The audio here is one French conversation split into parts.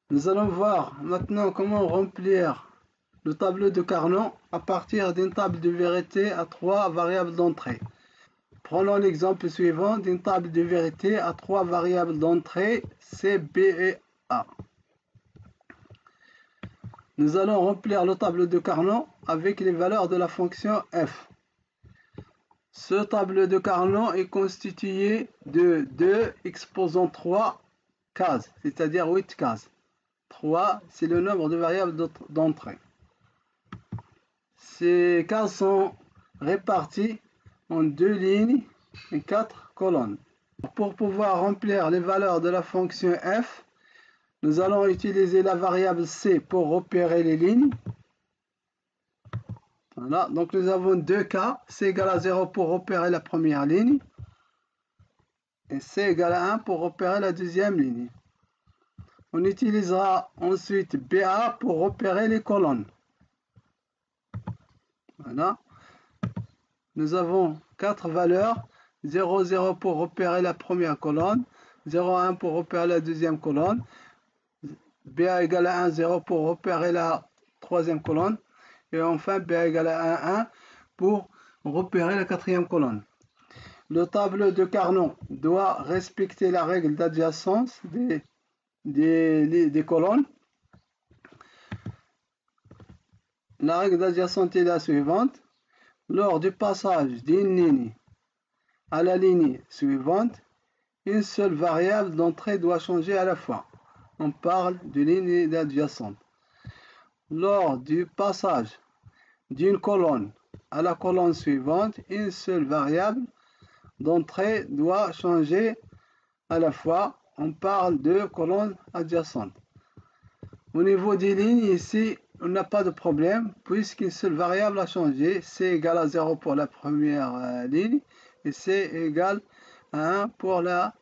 Nous allons voir maintenant comment remplir le tableau de Carnot à partir d'une table de vérité à trois variables d'entrée. Prenons l'exemple suivant d'une table de vérité à trois variables d'entrée C, B et A. Nous allons remplir le tableau de Carnot avec les valeurs de la fonction f. Ce tableau de Carnot est constitué de 2 exposant 3 cases, c'est-à-dire 8 cases. 3, c'est le nombre de variables d'entrée. Ces cases sont réparties en 2 lignes et 4 colonnes. Pour pouvoir remplir les valeurs de la fonction f, nous allons utiliser la variable c pour repérer les lignes. Voilà, donc nous avons deux cas, c égale à 0 pour repérer la première ligne et c égale à 1 pour repérer la deuxième ligne. On utilisera ensuite BA pour repérer les colonnes. Voilà. Nous avons 4 valeurs, 0, 0 pour repérer la première colonne, 0, 1 pour repérer la deuxième colonne, BA égale à 1, 0 pour repérer la troisième colonne, et enfin BA égale à 1, 1 pour repérer la quatrième colonne. Le tableau de Carnot doit respecter la règle d'adjacence des colonnes. La règle d'adjacence est la suivante. Lors du passage d'une ligne à la ligne suivante, une seule variable d'entrée doit changer à la fois. On parle de ligne d'adjacente. Lors du passage d'une colonne à la colonne suivante, une seule variable d'entrée doit changer à la fois. On parle de colonne adjacente. Au niveau des lignes, ici, on n'a pas de problème puisqu'une seule variable a changé. C égale à 0 pour la première ligne et C égale à 1 pour la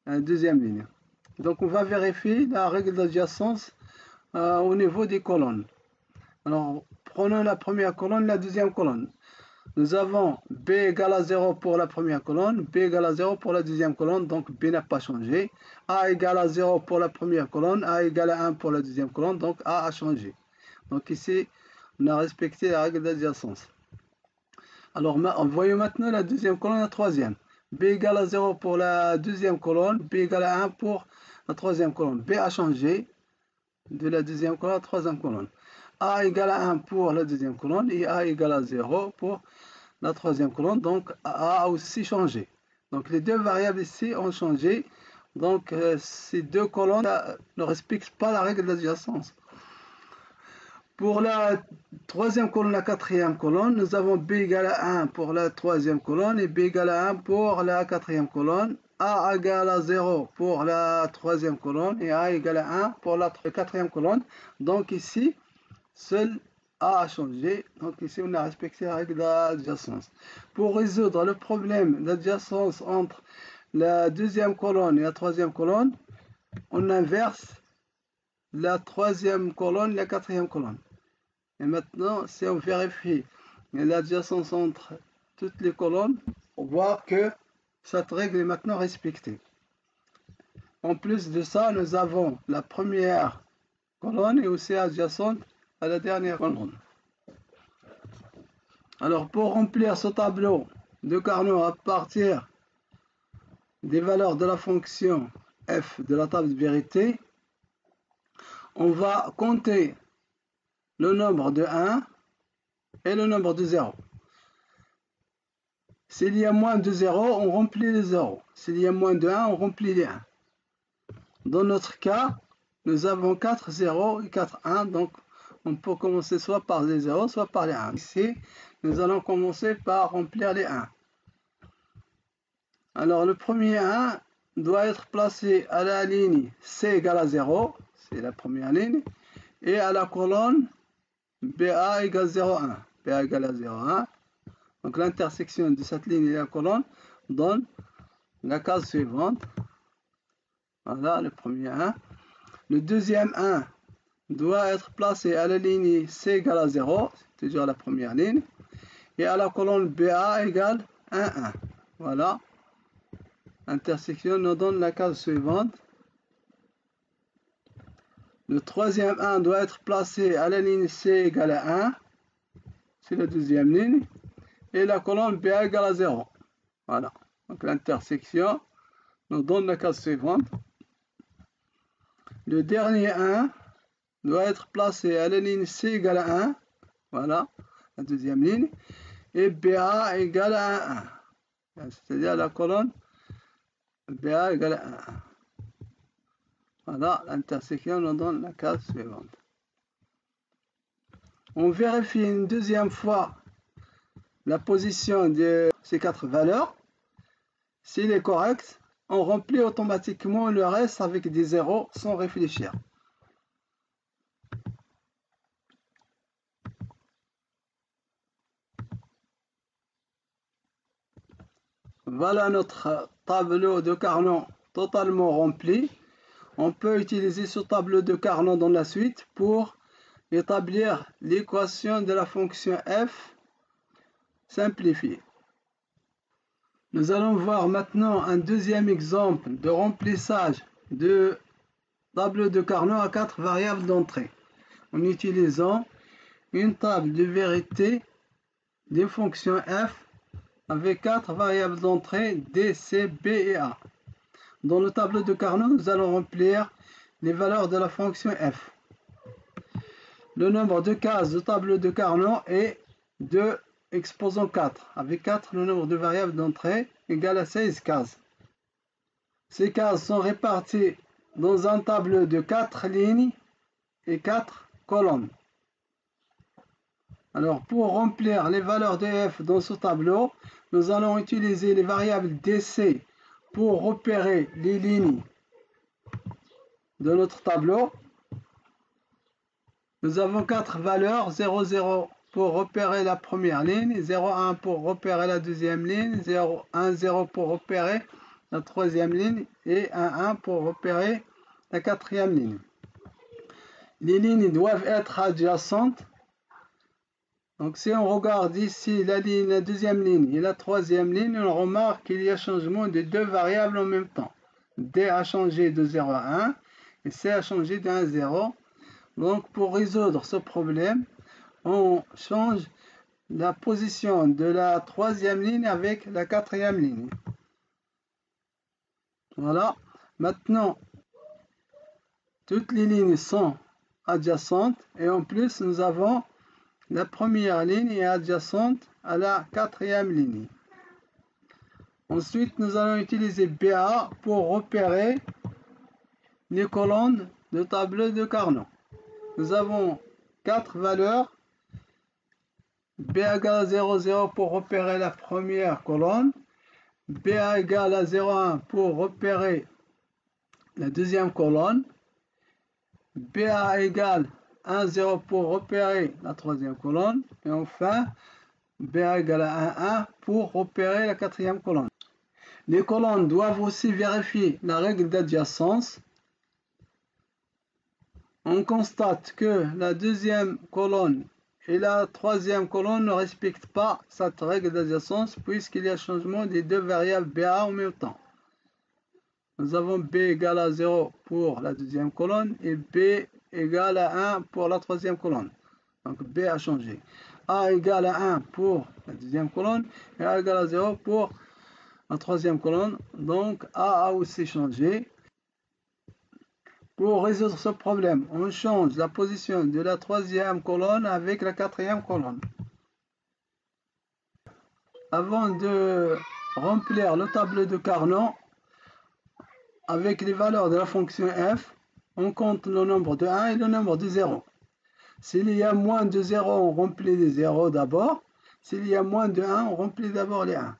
deuxième ligne. Donc on va vérifier la règle d'adjacence au niveau des colonnes. Alors prenons la première colonne, la deuxième colonne. Nous avons B égale à 0 pour la première colonne, B égale à 0 pour la deuxième colonne, donc B n'a pas changé. A égale à 0 pour la première colonne, A égale à 1 pour la deuxième colonne, donc A a changé. Donc ici, on a respecté la règle d'adjacence. Alors, voyons maintenant la deuxième colonne et la troisième. B égale à 0 pour la deuxième colonne, B égale à 1 pour la troisième colonne. B a changé de la deuxième colonne à la troisième colonne. A égale à 1 pour la deuxième colonne et A égale à 0 pour la troisième colonne. Donc A a aussi changé. Donc les deux variables ici ont changé. Donc ces deux colonnes ne respectent pas la règle d'adjacence. Pour la troisième colonne, la quatrième colonne, nous avons B égale à 1 pour la troisième colonne et B égale à 1 pour la quatrième colonne. A égale à 0 pour la troisième colonne et A égale à 1 pour la quatrième colonne. Donc ici, seul A a changé. Donc ici, on a respecté la règle d'adjacence. Pour résoudre le problème d'adjacence entre la deuxième colonne et la troisième colonne, on inverse la troisième colonne et la quatrième colonne. Et maintenant, si on vérifie l'adjacence entre toutes les colonnes, on voit que cette règle est maintenant respectée. En plus de ça, nous avons la première colonne et aussi adjacente à la dernière colonne. Alors, pour remplir ce tableau de Carnot à partir des valeurs de la fonction f de la table de vérité, on va compter le nombre de 1 et le nombre de 0. S'il y a moins de 0, on remplit les 0. S'il y a moins de 1, on remplit les 1. Dans notre cas, nous avons 4 0 et 4 1, donc on peut commencer soit par les 0, soit par les 1. Ici, nous allons commencer par remplir les 1. Alors, le premier 1 doit être placé à la ligne C égale à 0, c'est la première ligne, et à la colonne BA égale 0, 1. BA égale à 0, 1. Donc l'intersection de cette ligne et la colonne donne la case suivante. Voilà le premier 1. Le deuxième 1 doit être placé à la ligne C égale à 0, c'est toujours la première ligne, et à la colonne BA égale 1, 1. Voilà. L'intersection nous donne la case suivante. Le troisième 1 doit être placé à la ligne C égale à 1. C'est la deuxième ligne. Et la colonne BA égale à 0. Voilà. Donc l'intersection nous donne la case suivante. Le dernier 1 doit être placé à la ligne C égale à 1. Voilà, la deuxième ligne. Et BA égale à 1. C'est-à-dire la colonne BA égale à 1. Voilà, l'intersection nous donne la case suivante. On vérifie une deuxième fois la position de ces 4 valeurs. S'il est correct, on remplit automatiquement le reste avec des zéros sans réfléchir. Voilà notre tableau de Carnot totalement rempli. On peut utiliser ce tableau de Carnot dans la suite pour établir l'équation de la fonction f simplifiée. Nous allons voir maintenant un deuxième exemple de remplissage de tableau de Carnot à 4 variables d'entrée en utilisant une table de vérité des fonctions f avec 4 variables d'entrée D, C, B et A. Dans le tableau de Carnot, nous allons remplir les valeurs de la fonction f. Le nombre de cases du tableau de Carnot est 2 exposant 4. Avec 4, le nombre de variables d'entrée égale à 16 cases. Ces cases sont réparties dans un tableau de 4 lignes et 4 colonnes. Alors, pour remplir les valeurs de f dans ce tableau, nous allons utiliser les variables DC pour repérer les lignes de notre tableau. Nous avons 4 valeurs, 0, 0 pour repérer la première ligne, 0, 1 pour repérer la deuxième ligne, 0, 1, 0 pour repérer la troisième ligne et 1, 1 pour repérer la quatrième ligne. Les lignes doivent être adjacentes. Donc si on regarde ici la deuxième ligne et la troisième ligne, on remarque qu'il y a changement de 2 variables en même temps. D a changé de 0 à 1 et C a changé de 1 à 0. Donc pour résoudre ce problème, on change la position de la troisième ligne avec la quatrième ligne. Voilà. Maintenant, toutes les lignes sont adjacentes et en plus nous avons la première ligne est adjacente à la quatrième ligne. Ensuite, nous allons utiliser BA pour repérer les colonnes de tableau de Carnot. Nous avons 4 valeurs. BA égale à 0, 0 pour repérer la première colonne. BA égale à 0, 1 pour repérer la deuxième colonne. BA égale 1, 0 pour repérer la troisième colonne. Et enfin, BA égale à 1, 1 pour repérer la quatrième colonne. Les colonnes doivent aussi vérifier la règle d'adjacence. On constate que la deuxième colonne et la troisième colonne ne respectent pas cette règle d'adjacence puisqu'il y a changement des 2 variables BA en même temps. Nous avons B égale à 0 pour la deuxième colonne et B égale à 1 pour la troisième colonne. Donc B a changé. A égale à 1 pour la deuxième colonne et A égale à 0 pour la troisième colonne. Donc A aussi changé. Pour résoudre ce problème, on change la position de la troisième colonne avec la quatrième colonne. Avant de remplir le tableau de Carnot avec les valeurs de la fonction f, on compte le nombre de 1 et le nombre de 0. S'il y a moins de 0, on remplit les 0 d'abord. S'il y a moins de 1, on remplit d'abord les 1.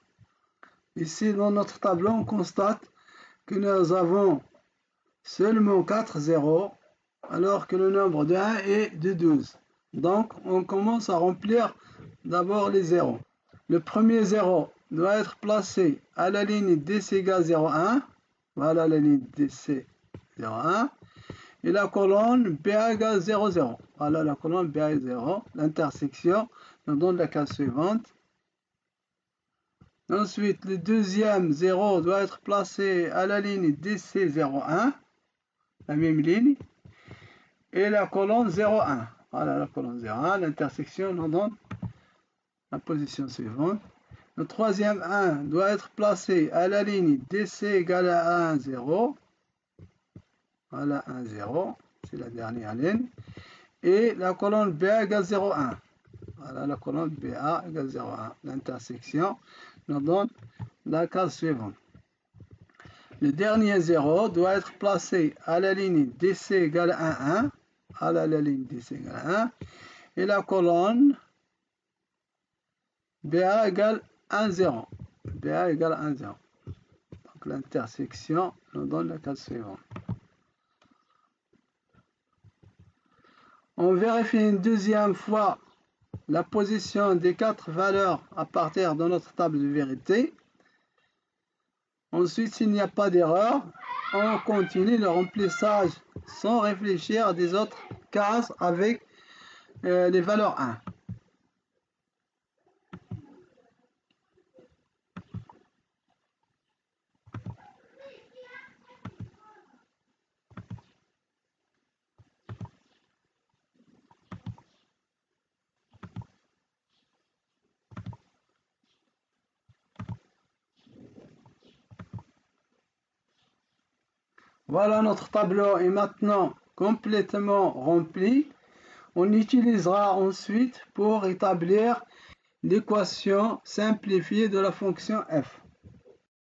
Ici, dans notre tableau, on constate que nous avons seulement 4 zéros, alors que le nombre de 1 est de 12. Donc, on commence à remplir d'abord les zéros. Le premier 0 doit être placé à la ligne DC égale 0,1. Voilà la ligne DC 0,1. Et la colonne BA égale 0, 0. Voilà la colonne BA égale 0. L'intersection nous donne la case suivante. Ensuite, le deuxième 0 doit être placé à la ligne DC 0,1. La même ligne. et la colonne 0,1. Voilà la colonne 0,1. L'intersection nous donne la position suivante. Le troisième 1 doit être placé à la ligne DC égale à 1, 0. Voilà 1, 0. C'est la dernière ligne. Et la colonne BA égale 0,1. Voilà la colonne BA égale 0,1. L'intersection nous donne la case suivante. Le dernier 0 doit être placé à la ligne DC égale à 1. À la ligne DC égale à 1. Et la colonne BA égale 1, 0. BA égale 1, 0. Donc l'intersection nous donne la case suivante. On vérifie une deuxième fois la position des 4 valeurs à partir de notre table de vérité. Ensuite, s'il n'y a pas d'erreur, on continue le remplissage sans réfléchir à des autres cases avec les valeurs 1. Voilà, notre tableau est maintenant complètement rempli. On utilisera ensuite pour établir l'équation simplifiée de la fonction f.